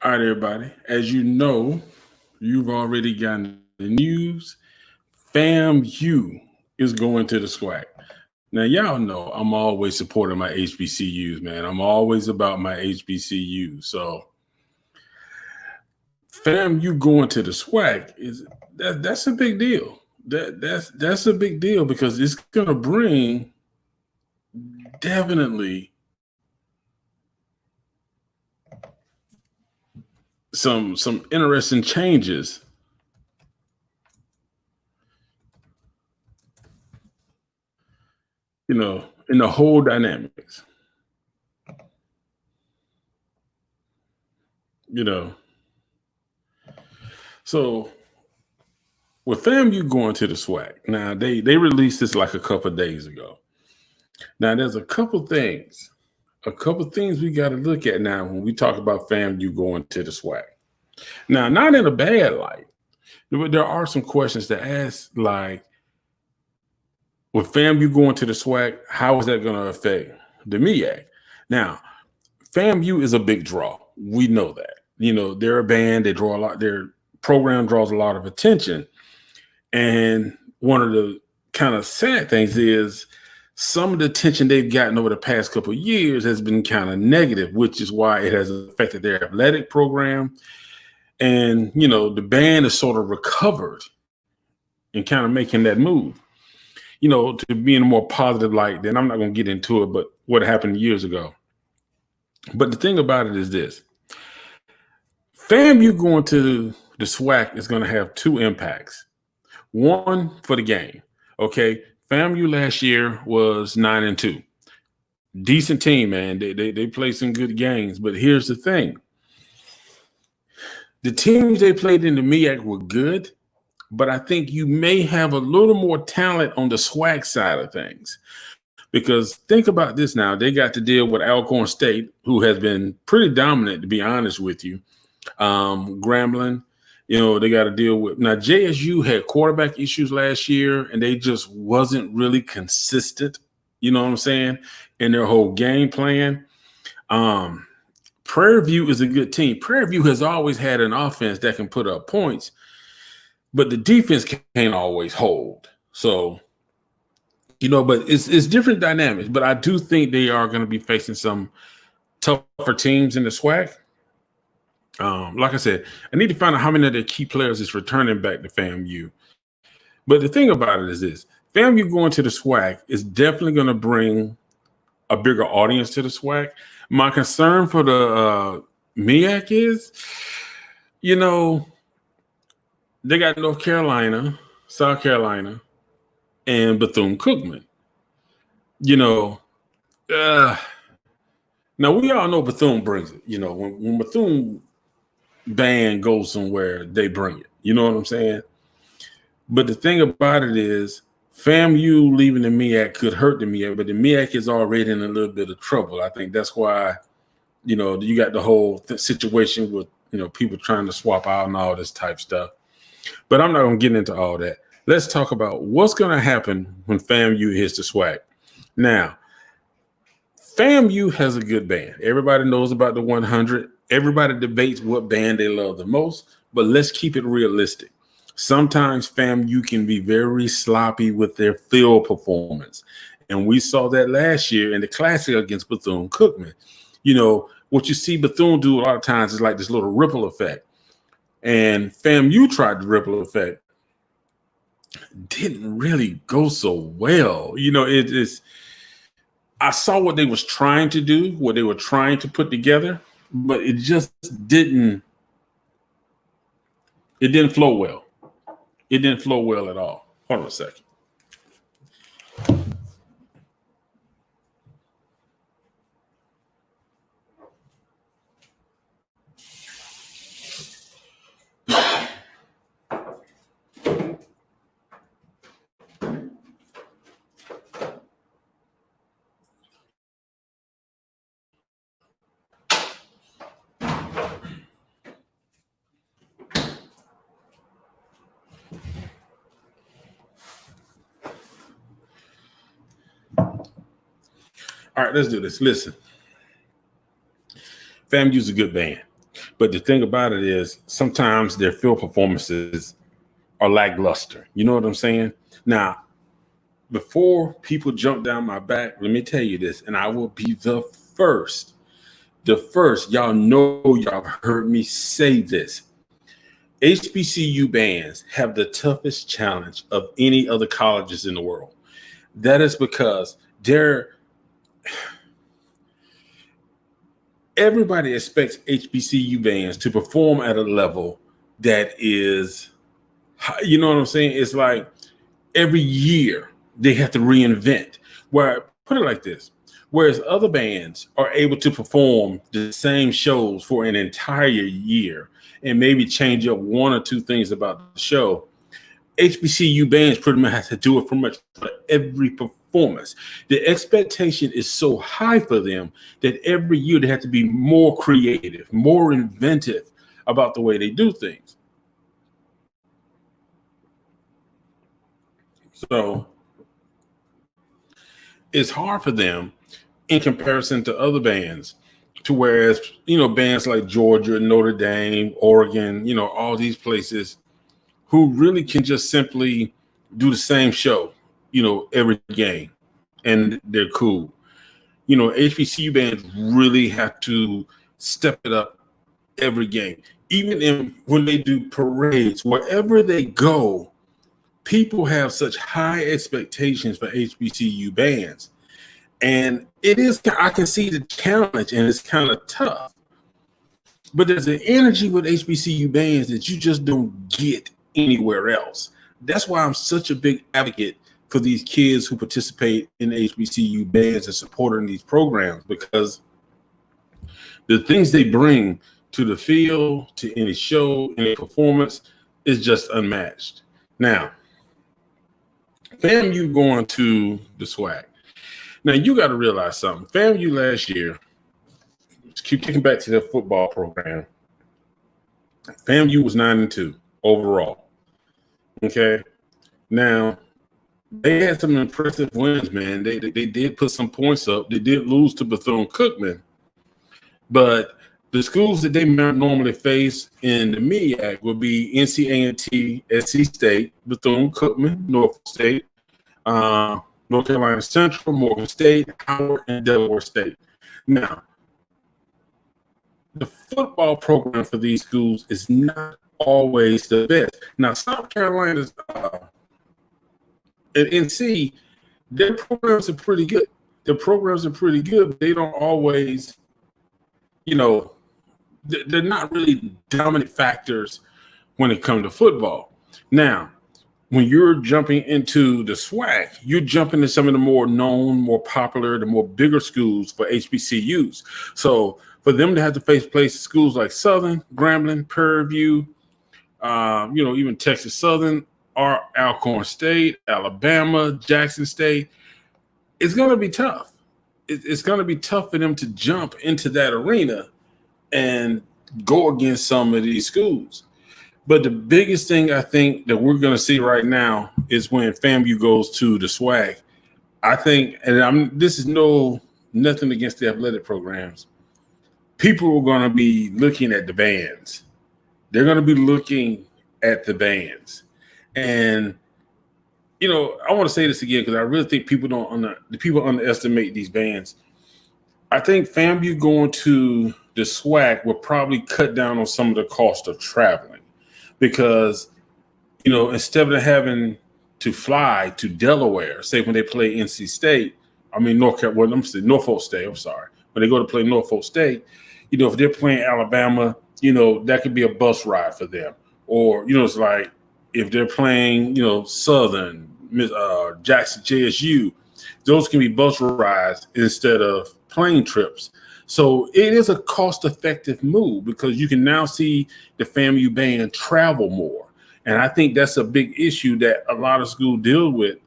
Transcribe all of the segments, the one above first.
All right, everybody. As you know, you've already gotten the news. FAMU is going to the SWAC. Now, y'all know I'm always supporting my HBCUs, man. I'm always about my HBCUs. So, FAMU going to the SWAC that's a big deal. That's a big deal because it's going to bring definitely some interesting changes, in the whole dynamics. You know, so with FAMU going to the SWAC, now they released this like a couple of days ago. Now there's a couple things we got to look at now when we talk about FAMU going to the SWAC. Now, not in a bad light, but there are some questions to ask, like with FAMU going to the SWAC, how is that going to affect the MEAC? Now, FAMU is a big draw. We know that. They're a band. They draw a lot. Their program draws a lot of attention. And one of the kind of sad things is some of the attention they've gotten over the past couple of years has been kind of negative, which is why it has affected their athletic program. And, the band has sort of recovered and kind of making that move, to be in a more positive light. Then I'm not going to get into it, but what happened years ago. But the thing about it is this. FAMU going to the SWAC is going to have two impacts. One, for the game. Okay. FAMU last year was 9-2. Decent team, man. They played some good games. But here's the thing. The teams they played in the MEAC were good, but I think you may have a little more talent on the SWAC side of things. Because think about this now. They got to deal with Alcorn State, who has been pretty dominant, to be honest with you. Grambling, they got to deal with. Now, JSU had quarterback issues last year, and they just wasn't really consistent, you know what I'm saying, in their whole game plan. Prairie View is a good team. Prairie View has always had an offense that can put up points, but the defense can't always hold. So, but it's different dynamics. But I do think they are going to be facing some tougher teams in the SWAC. Like I said, I need to find out how many of their key players is returning back to FAMU. But the thing about it is this. FAMU going to the SWAC is definitely going to bring a bigger audience to the SWAC. My concern for the MEAC is, they got North Carolina, South Carolina, and Bethune-Cookman. Now we all know Bethune brings it. When Bethune band goes somewhere, they bring it. You know what I'm saying? But the thing about it is, FAMU leaving the MEAC could hurt the MEAC, but the MEAC is already in a little bit of trouble. I think that's why, you got the whole situation with, people trying to swap out and all this type stuff. But I'm not going to get into all that. Let's talk about what's going to happen when FAMU hits the SWAC. Now, FAMU has a good band. Everybody knows about the 100. Everybody debates what band they love the most, but let's keep it realistic. Sometimes FAMU can be very sloppy with their field performance. And we saw that last year in the Classic against Bethune-Cookman. What you see Bethune do a lot of times is like this little ripple effect. And FAMU tried the ripple effect. Didn't really go so well. I saw what they was trying to do, what they were trying to put together, but it just didn't flow well. It didn't flow well at all. Hold on a second. All right, let's do this. Listen, FAMU's a good band. But the thing about it is sometimes their field performances are lackluster. You know what I'm saying? Now, before people jump down my back, let me tell you this, and I will be the first. Y'all know, y'all heard me say this. HBCU bands have the toughest challenge of any other colleges in the world. That is because everybody expects HBCU bands to perform at a level that is, you know what I'm saying? It's like every year they have to reinvent. Where, put it like this, whereas other bands are able to perform the same shows for an entire year and maybe change up one or two things about the show, HBCU bands pretty much have to do it for every performance. The expectation is so high for them that every year they have to be more creative, more inventive about the way they do things. So it's hard for them in comparison to other bands, to whereas, bands like Georgia, Notre Dame, Oregon, all these places who really can just simply do the same show, every game, and they're cool. HBCU bands really have to step it up every game. Even when they do parades, wherever they go, people have such high expectations for HBCU bands. And I can see the challenge, and it's kind of tough. But there's an energy with HBCU bands that you just don't get anywhere else. That's why I'm such a big advocate for these kids who participate in HBCU bands and supporting these programs, because the things they bring to the field, to any show, any performance, is just unmatched. Now, FAMU going to the SWAC. Now, you got to realize something. FAMU last year, keep kicking back to their football program, FAMU was 9-2 overall. Okay? Now, they had some impressive wins, man. They did put some points up. They did lose to Bethune-Cookman. But the schools that they normally face in the MEAC would be NC A&T, SC State, Bethune-Cookman, Norfolk State, North Carolina Central, Morgan State, Howard, and Delaware State. Now, the football program for these schools is not always the best. Now, South Carolina's and NC, their programs are pretty good. But they don't always, they're not really dominant factors when it comes to football. Now, when you're jumping into the SWAC, you're jumping to some of the more known, more popular, the more bigger schools for HBCUs. So for them to have to face schools like Southern, Grambling, Prairie View, even Texas Southern, or Alcorn State, Alabama, Jackson State, it's going to be tough. It's going to be tough for them to jump into that arena and go against some of these schools. But the biggest thing I think that we're going to see right now is when FAMU goes to the SWAC. I think, and this is nothing against the athletic programs, people are going to be looking at the bands. They're going to be looking at the bands. And, I want to say this again because I really think people underestimate these bands. I think FAMU going to the SWAC will probably cut down on some of the cost of traveling. Because, instead of having to fly to Delaware, say when they play NC State, Norfolk State, I'm sorry. When they go to play Norfolk State, if they're playing Alabama, that could be a bus ride for them. Or, it's like if they're playing, Southern, Jackson, JSU, those can be bus rides instead of plane trips. So it is a cost-effective move because you can now see the FAMU band travel more. And I think that's a big issue that a lot of schools deal with,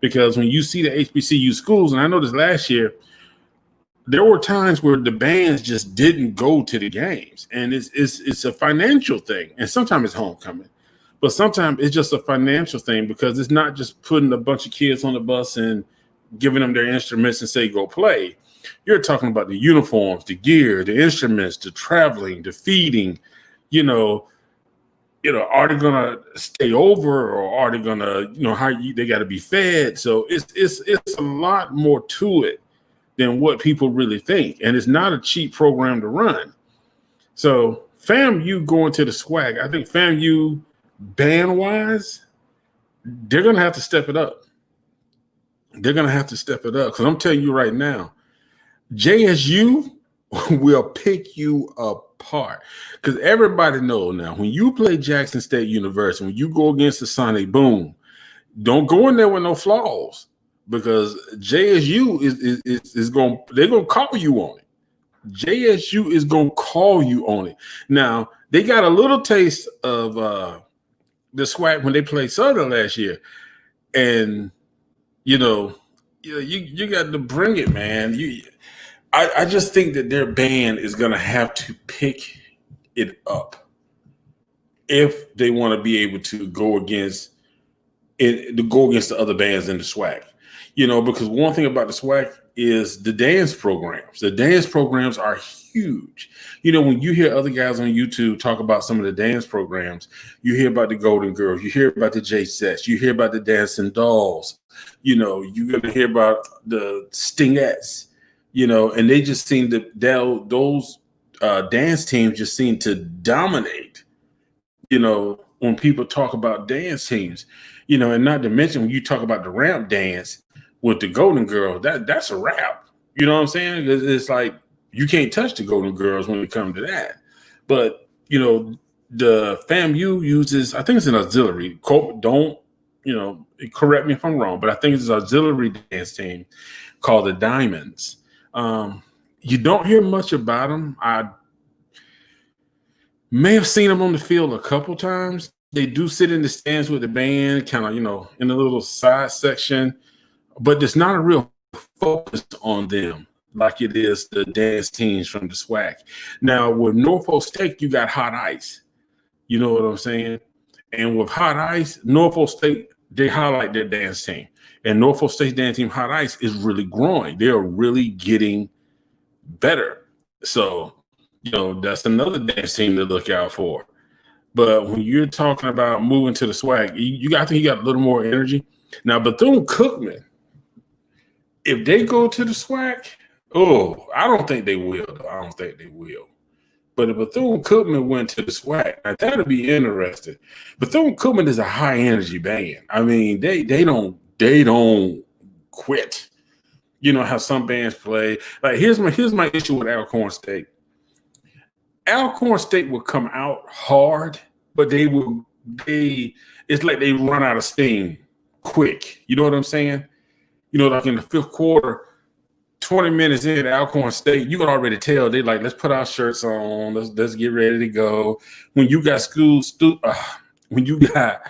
because when you see the HBCU schools, and I know this last year, there were times where the bands just didn't go to the games. And it's a financial thing. And sometimes it's homecoming. But sometimes it's just a financial thing because it's not just putting a bunch of kids on the bus and giving them their instruments and say, go play. You're talking about the uniforms, the gear, the instruments, the traveling, the feeding. Are they gonna stay over, or are they gonna, they got to be fed? So it's a lot more to it than what people really think, and it's not a cheap program to run. So FAMU going to the SWAC, I think FAMU band wise, they're gonna have to step it up. They're gonna have to step it up, because I'm telling you right now, JSU will pick you apart, because everybody knows now when you play Jackson State University, when you go against the Sonic Boom, don't go in there with no flaws, because JSU is going, they're going to call you on it. JSU is going to call you on it. Now, they got a little taste of the SWAC when they played Southern last year, and you got to bring it, man. I just think that their band is going to have to pick it up if they want to be able to go against it, to go against the other bands in the SWAC. Because one thing about the SWAC is the dance programs. The dance programs are huge. When you hear other guys on YouTube talk about some of the dance programs, you hear about the Golden Girls, you hear about the J-Sets, you hear about the Dancing Dolls, you're going to hear about the Stingettes, and they just seem to, those dance teams just seem to dominate, when people talk about dance teams, and not to mention when you talk about the ramp dance with the Golden Girls, that's a wrap. You know what I'm saying? It's like you can't touch the Golden Girls when it comes to that. But, the FAMU uses, I think it's an auxiliary. Don't, correct me if I'm wrong, but I think it's an auxiliary dance team called the Diamonds. You don't hear much about them. I may have seen them on the field a couple times. They do sit in the stands with the band, kind of, in a little side section, but there's not a real focus on them like it is the dance teams from the SWAC. Now, with Norfolk State, you got Hot Ice. You know what I'm saying? And with Hot Ice, Norfolk State, they highlight their dance team. And Norfolk State's dance team, Hot Ice, is really growing. They are really getting better. So, that's another dance team to look out for. But when you're talking about moving to the SWAC, I think you got a little more energy. Now, Bethune-Cookman, if they go to the SWAC, I don't think they will. I don't think they will. But if Bethune-Cookman went to the SWAC, now that'd be interesting. Bethune-Cookman is a high energy band. I mean, they don't quit. You know how some bands play. Like here's my issue with Alcorn State. Alcorn State will come out hard, but it's like they run out of steam quick. You know what I'm saying? Like in the fifth quarter, 20 minutes in Alcorn State, you can already tell they like, let's put our shirts on, let's get ready to go. When you got when you got,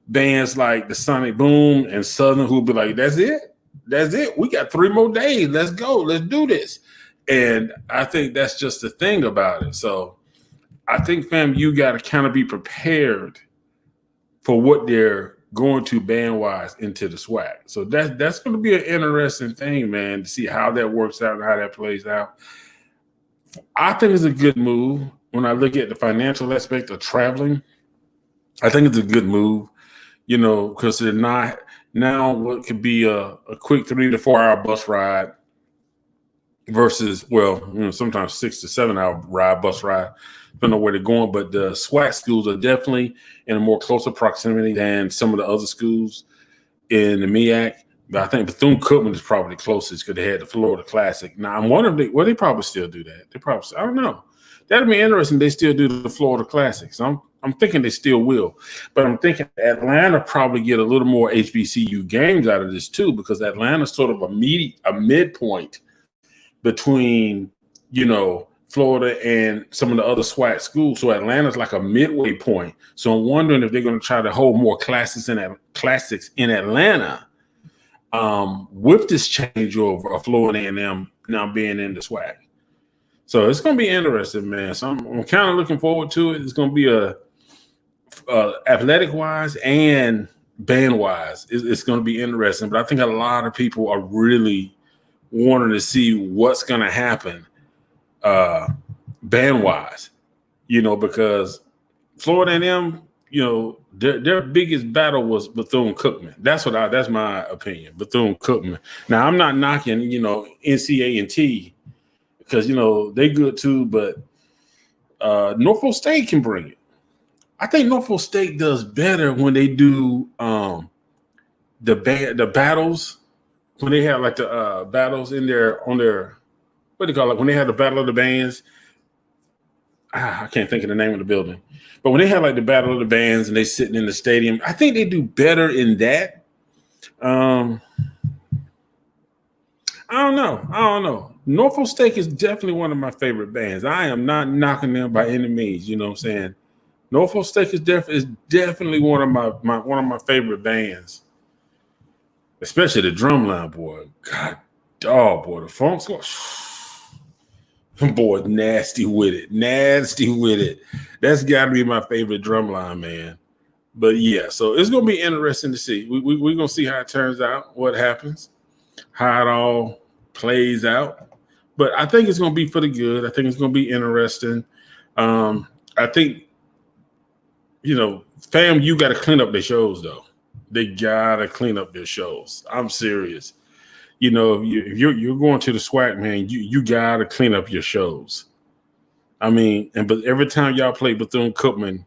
bands like the Sonic Boom and Southern who'll be like, that's it. We got 3 more days. Let's go. Let's do this. And I think that's just the thing about it. So I think, fam, you got to kind of be prepared for what they're going to band-wise into the SWAC. So that's going to be an interesting thing, man, to see how that works out and how that plays out. I think it's a good move. When I look at the financial aspect of traveling, I think it's a good move, because they're not now what could be a quick 3 to 4 hour bus ride versus, sometimes 6 to 7 hour bus ride, depending on where they're going. But the SWAC schools are definitely in a more closer proximity than some of the other schools in the MEAC. But I think Bethune-Cookman is probably the closest because they had the Florida Classic. Now, I'm wondering if they probably still do that. I don't know. That'd be interesting. They still do the Florida Classic. So I'm thinking they still will. But I'm thinking Atlanta probably get a little more HBCU games out of this too, because Atlanta's sort of a midpoint between, Florida and some of the other SWAC schools. So Atlanta's like a midway point. So I'm wondering if they're going to try to hold more classics in Atlanta with this changeover of Florida A&M now being in the SWAC. So it's going to be interesting, man. So I'm kind of looking forward to it. It's going to be athletic-wise and band-wise. It's going to be interesting. But I think a lot of people are really wanting to see what's going to happen band wise, because Florida A&M, their biggest battle was Bethune-Cookman. That's my opinion, Bethune-Cookman. Now, I'm not knocking, NCA&T because, they good too, but Norfolk State can bring it. I think Norfolk State does better when they do the battles, when they have like the battles on their what do you call it? When they have the battle of the bands. I can't think of the name of the building, but when they have like the battle of the bands and they sitting in the stadium, I think they do better in that. I don't know. Norfolk State is definitely one of my favorite bands. I am not knocking them by any means. You know what I'm saying? Norfolk State is definitely one of my favorite bands, especially the drumline, boy. God, boy, the funk score. Boy, nasty with it. That's got to be my favorite drumline, man. But yeah, so it's gonna be interesting to see. We're gonna see how it turns out, what happens, how it all plays out. But I think it's gonna be for the good. I think it's gonna be interesting. I think FAMU got to clean up their shows though. They gotta clean up their shows. I'm serious. If you're going to the SWAC, man, you gotta clean up your shows. I mean, but every time y'all play Bethune-Cookman,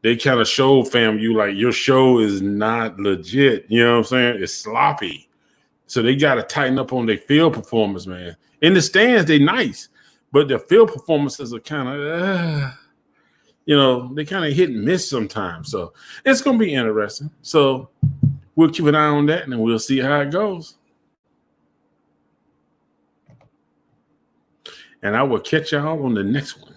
they kind of show FAMU like your show is not legit. You know what I'm saying? It's sloppy. So they got to tighten up on their field performance, man. In the stands, they nice, but their field performances are kind of, they kind of hit and miss sometimes. So it's gonna be interesting. So we'll keep an eye on that, and we'll see how it goes. And I will catch y'all on the next one.